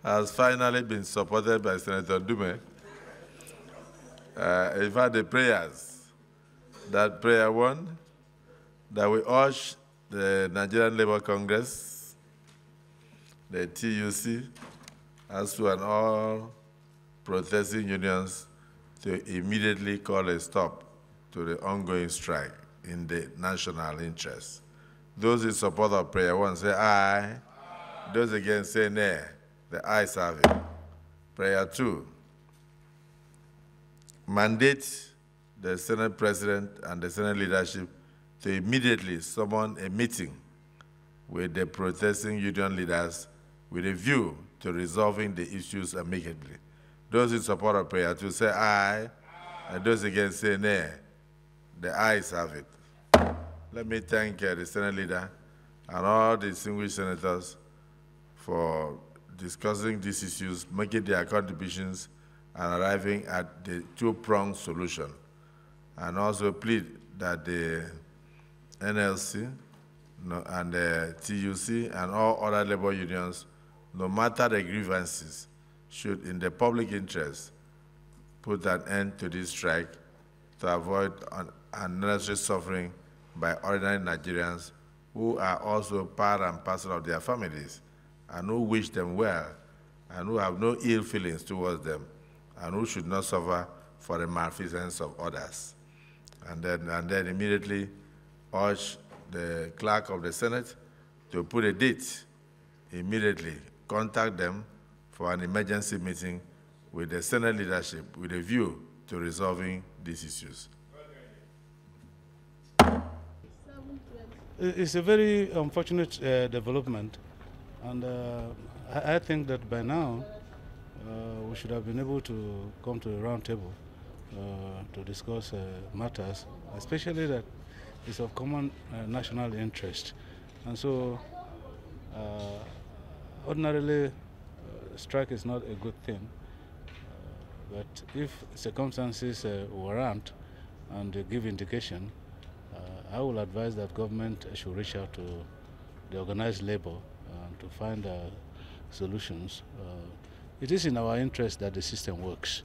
has finally been supported by Senator Dume. In fact, the prayers, that prayer one, that we urge the Nigerian Labour Congress, the TUC, as well as all protesting unions to immediately call a stop to the ongoing strike in the national interest. Those in support of prayer one say aye. Those against say nay. The ayes have it. Prayer two, mandate the Senate President and the Senate leadership to immediately summon a meeting with the protesting union leaders with a view to resolving the issues amicably. Those in support of prayer two say aye, and those against say nay. The ayes have it. Let me thank the Senate leader and all the distinguished senators for discussing these issues, making their contributions, and arriving at the two-pronged solution. And also plead that the NLC and the TUC and all other labor unions, no matter the grievances, should, in the public interest, put an end to this strike to avoid unnecessary suffering by ordinary Nigerians who are also part and parcel of their families and who wish them well and who have no ill feelings towards them and who should not suffer for the malfeasance of others. And then immediately urge the clerk of the Senate to put a date, immediately contact them for an emergency meeting with the Senate leadership with a view to resolving these issues. It's a very unfortunate development, and I think that by now we should have been able to come to a round table to discuss matters, especially that is of common national interest. And so ordinarily strike is not a good thing, but if circumstances warrant and give indication, I will advise that government should reach out to the organized labor to find solutions. It is in our interest that the system works.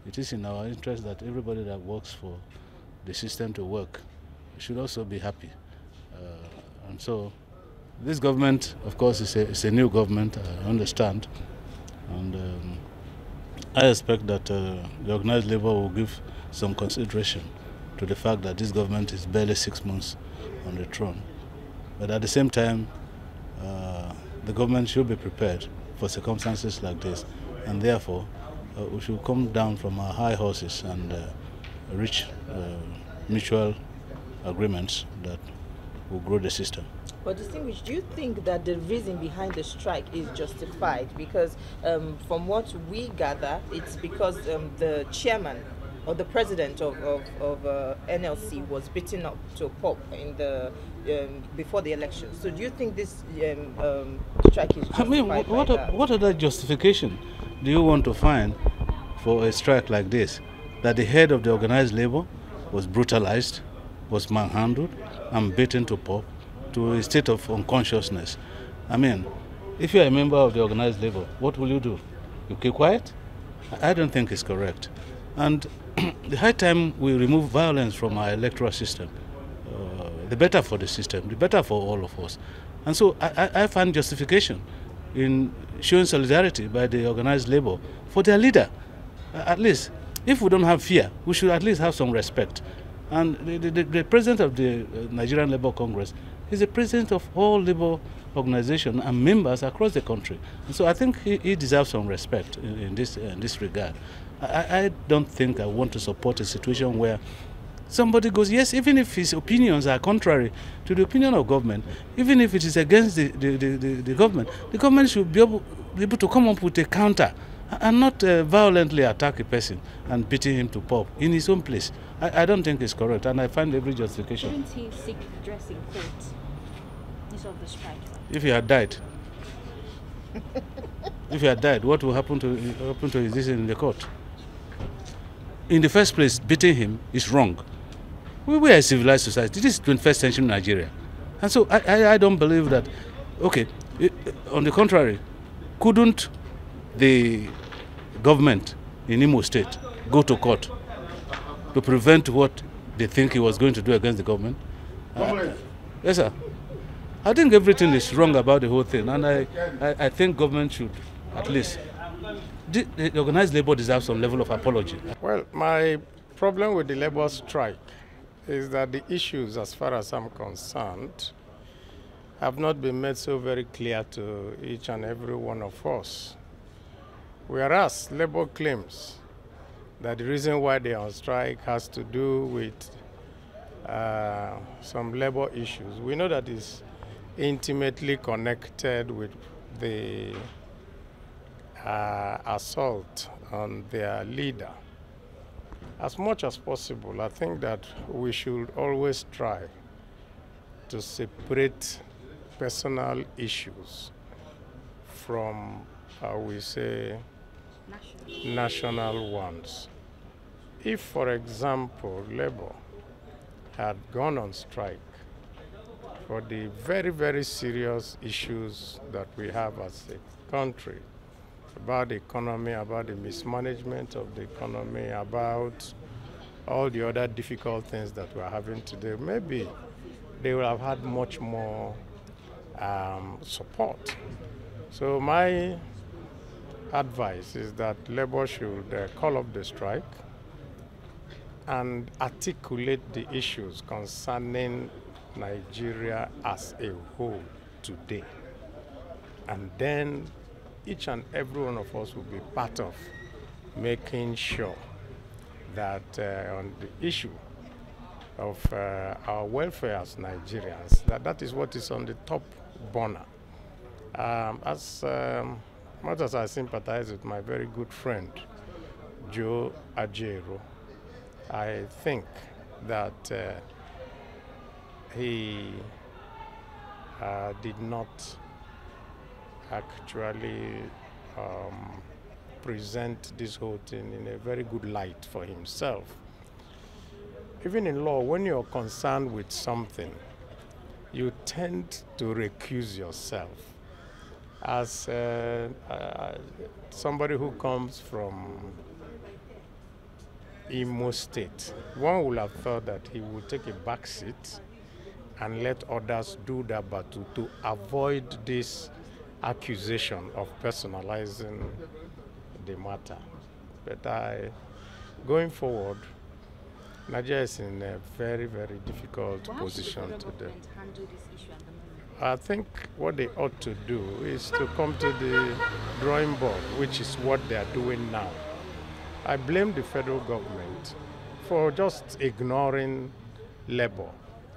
It is in our interest that everybody that works for the system to work should also be happy. And so this government, of course, is a new government, I understand. And I expect that the organized labor will give some consideration to the fact that this government is barely 6 months on the throne. But at the same time, the government should be prepared for circumstances like this, and therefore we should come down from our high horses and reach mutual agreements that will grow the system. But distinguished, do you think that the reason behind the strike is justified? Because from what we gather, it's because the chairman or the president of NLC was beaten up to a pulp in the before the election. So do you think this strike is justified? I mean, what other justification do you want to find for a strike like this? That the head of the organized labor was brutalized, was manhandled, and beaten to pulp, to a state of unconsciousness. I mean, if you're a member of the organized labor, what will you do? You keep quiet? I don't think it's correct. And the high time we remove violence from our electoral system, the better for the system, the better for all of us. And so I find justification in showing solidarity by the organized labor for their leader. At least, if we don't have fear, we should at least have some respect. And the president of the Nigerian Labour Congress is the president of all labor organizations and members across the country. And so I think he deserves some respect in this regard. I don't think I want to support a situation where somebody goes, yes, even if his opinions are contrary to the opinion of government, even if it is against the government should be able to come up with a counter and not violently attack a person and beating him to pulp in his own place. I don't think it's correct, and I find every justification. Shouldn't he seek redress in court instead of the strike? If he had died, if he had died, what will happen to his decision in the court? In the first place, beating him is wrong. We are a civilized society. This is 21st century Nigeria. And so I don't believe that, okay, on the contrary, couldn't the government in Imo State go to court to prevent what they think he was going to do against the government? Yes, sir. I think everything is wrong about the whole thing, and I think government should at least, the organized labor deserves some level of apology. Well, my problem with the labor strike is that the issues, as far as I'm concerned, have not been made so very clear to each and every one of us. Whereas labor claims that the reason why they are on strike has to do with some labor issues. We know that is intimately connected with the assault on their leader. As much as possible, I think that we should always try to separate personal issues from, we say, national ones. If, for example, labor had gone on strike for the very, very serious issues that we have as a country, about the economy, about the mismanagement of the economy, about all the other difficult things that we're having today, maybe they would have had much more support. So my advice is that labor should call up the strike and articulate the issues concerning Nigeria as a whole today. And then each and every one of us will be part of making sure that on the issue of our welfare as Nigerians, that is what is on the top burner. As much as I sympathize with my very good friend, Joe Ajero, I think that he did not actually present this whole thing in a very good light for himself. Even in law, when you're concerned with something, you tend to recuse yourself. As somebody who comes from Imo State, one would have thought that he would take a back seat and let others do that, but to avoid this accusation of personalizing the matter. But going forward, Nigeria is in a very, very difficult position today. Handle this issue at the moment? I think what they ought to do is to come to the drawing board, which is what they are doing now. I blame the federal government for just ignoring labor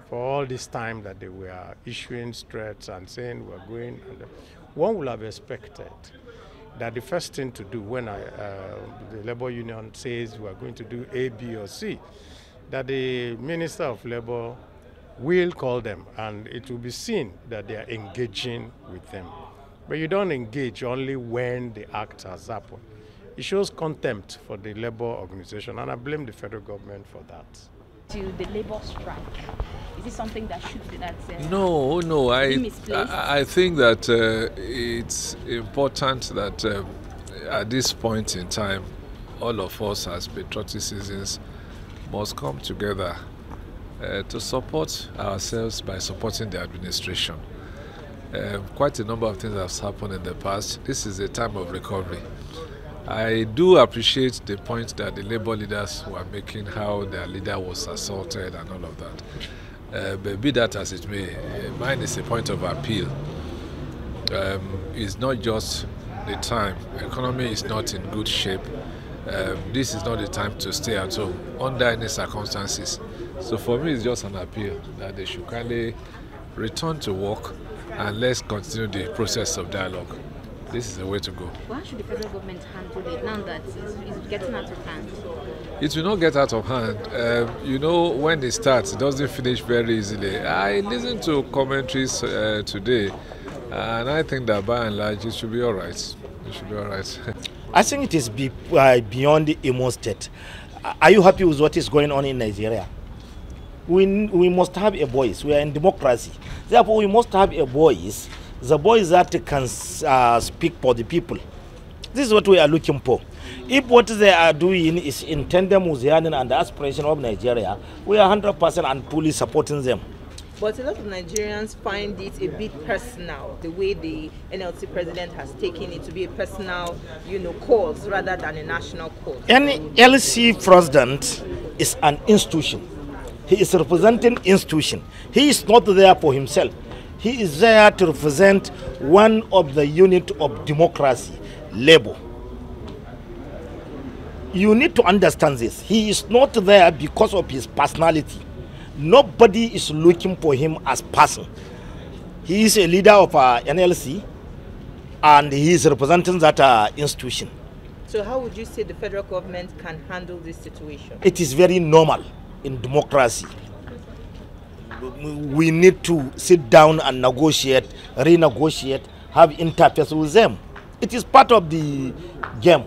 for all this time that they were issuing threats and saying we're going. One would have expected that the first thing to do when the labor union says we're going to do A, B, or C, that the Minister of Labor will call them and it will be seen that they are engaging with them. But you don't engage only when the act has happened. It shows contempt for the labor organization, and I blame the federal government for that. To the labor strike, is it something that should be No. I think that it's important that at this point in time, all of us as patriotic citizens must come together to support ourselves by supporting the administration. Quite a number of things have happened in the past. This is a time of recovery. I do appreciate the point that the labor leaders were making, how their leader was assaulted and all of that. But be that as it may, mine is a point of appeal. It's not just the time. The economy is not in good shape. This is not the time to stay at home under any circumstances. So for me, it's just an appeal that they should kindly return to work and let's continue the process of dialogue. This is the way to go. Why should the federal government handle it now that it's getting out of hand? It will not get out of hand. You know, when it starts, it doesn't finish very easily. I listened to commentaries today, and I think that by and large, it should be all right. It should be all right. I think it is beyond the Imo State. Are you happy with what is going on in Nigeria? We must have a voice. We are in democracy. Therefore, we must have a voice. The voice that can speak for the people. This is what we are looking for. If what they are doing is in tandem with the yearning and the aspiration of Nigeria, we are 100% and fully supporting them. But a lot of Nigerians find it a bit personal, the way the NLC president has taken it to be a personal, cause rather than a national cause. NLC president is an institution. He is representing institution. He is not there for himself. He is there to represent one of the unit of democracy, Labour. You need to understand this. He is not there because of his personality. Nobody is looking for him as person. He is a leader of NLC and he is representing that institution. So how would you say the federal government can handle this situation? It is very normal in democracy. We need to sit down and negotiate, renegotiate, have interface with them. It is part of the game.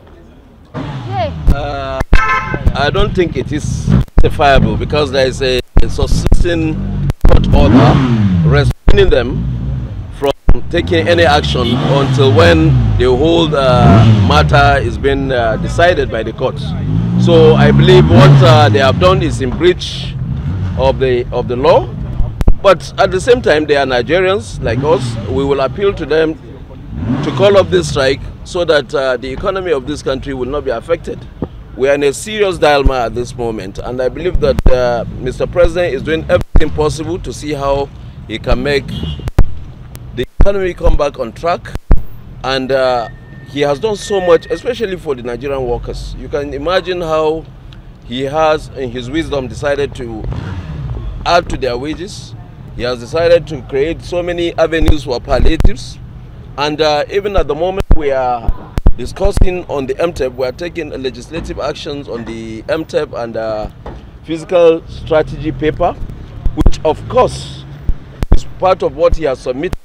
I don't think it is justifiable because there is a subsisting court order restraining them from taking any action until when the whole matter is being decided by the courts. So I believe what they have done is in breach of the law. But at the same time, they are Nigerians like us. We will appeal to them to call off this strike so that the economy of this country will not be affected. We are in a serious dilemma at this moment, and I believe that Mr. President is doing everything possible to see how he can make the economy come back on track. And he has done so much, especially for the Nigerian workers. You can imagine how he has, in his wisdom, decided to add to their wages. He has decided to create so many avenues for palliatives. And even at the moment we are discussing on the MTEP, we are taking legislative actions on the MTEP and physical strategy paper, which of course is part of what he has submitted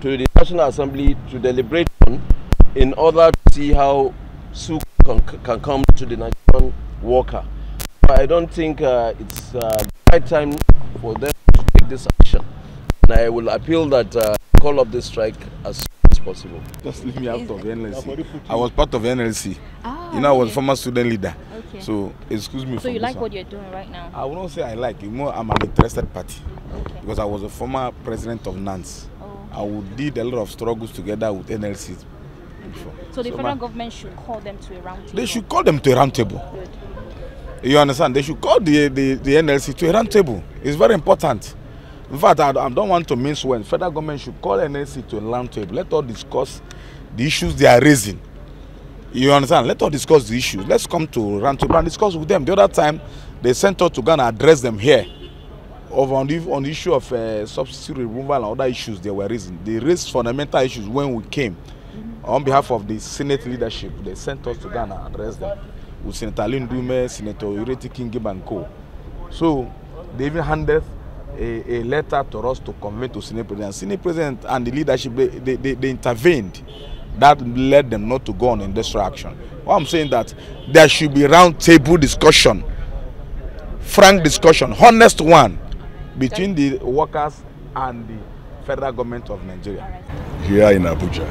to the National Assembly to deliberate on in order to see how SUC can come to the Nigerian worker. I don't think it's the right time for them to take this action. And I will appeal that call up this strike as soon as possible. Just leave me out of NLC. I was part of NLC. I was a former student leader. Okay. So excuse me. So you like what you're doing right now? I will not say I like. I'm an interested party. Okay. Because I was a former president of NANS. I did a lot of struggles together with NLC before. So the federal government should call them to a round table? They should call them to a round table. Good. You understand? They should call the NLC to a round table. It's very important. In fact, I don't want to mince words. Federal government should call NLC to a round table. Let us discuss the issues they are raising. You understand? Let us discuss the issues. Let's come to round table and discuss with them. The other time, they sent us to go and address them here on the issue of subsidy removal and other issues they were raising. They raised fundamental issues when we came. On behalf of the Senate leadership, they sent us to go and address them with Senator Lindume, Senator Ureti Kingib and co. So they even handed a letter to us to convey to Senate President. Senate President and the leadership, they intervened. That led them not to go on industrial action. What I'm saying that there should be round table discussion, frank discussion, honest one, between the workers and the federal government of Nigeria. Here in Abuja,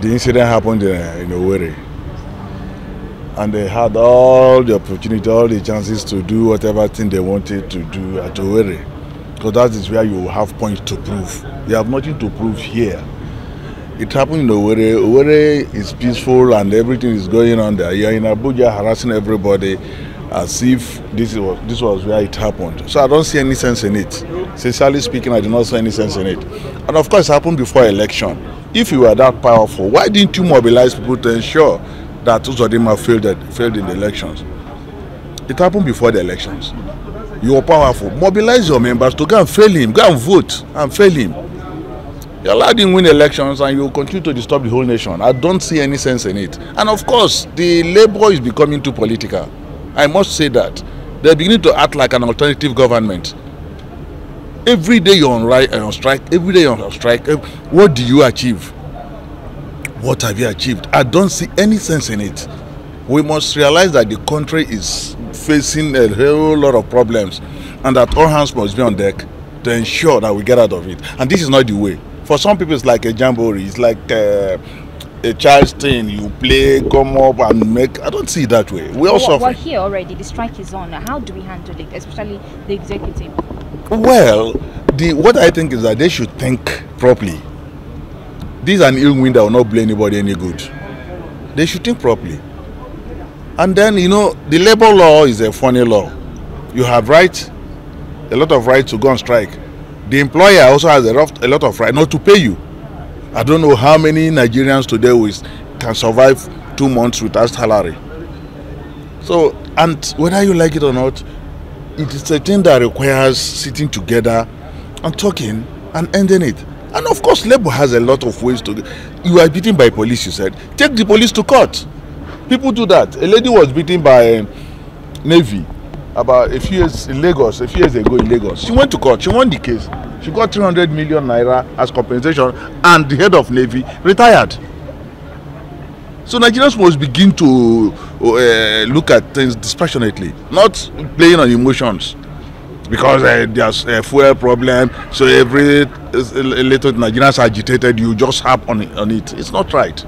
the incident happened in Owerri. And they had all the opportunity, all the chances to do whatever thing they wanted to do at Owerri. Because that is where you have points to prove. You have nothing to prove here. It happened in Owerri. Owerri is peaceful and everything is going on there. You are in Abuja harassing everybody as if this was where it happened. So I don't see any sense in it. Sincerely speaking, I do not see any sense in it. And of course, it happened before election. If you were that powerful, why didn't you mobilize people to ensure that Uzodinma failed in the elections? It happened before the elections. You are powerful. Mobilize your members to go and fail him. Go and vote and fail him. You allowed him win elections and you continue to disturb the whole nation. I don't see any sense in it. And of course, the Labour is becoming too political. I must say that. They're beginning to act like an alternative government. Every day you're on strike. Every day you're on strike. What do you achieve? What have you achieved? I don't see any sense in it. We must realize that the country is facing a whole lot of problems and that all hands must be on deck to ensure that we get out of it. And this is not the way. For some people, it's like a jamboree. It's like a child's thing. You play, come up and make. I don't see it that way. We all suffer. We're here already. The strike is on. How do we handle it, especially the executive? Well, what I think is that they should think properly. This is an ill wind that will not blame anybody any good. They should think properly. And then, you know, the labor law is a funny law. You have rights, a lot of rights to go on strike. The employer also has a lot of right not to pay you. I don't know how many Nigerians today can survive 2 months without salary. So, and whether you like it or not, it is a thing that requires sitting together and talking and ending it. And of course, Labour has a lot of ways to. You are beaten by police, you said. Take the police to court. People do that. A lady was beaten by Navy about a few years in Lagos, a few years ago in Lagos. She went to court. She won the case. She got 300 million naira as compensation, and the head of Navy retired. So Nigerians must begin to look at things dispassionately, not playing on emotions. Because there's a fuel problem, so every little Nigerians agitated, you just harp on it. It's not right.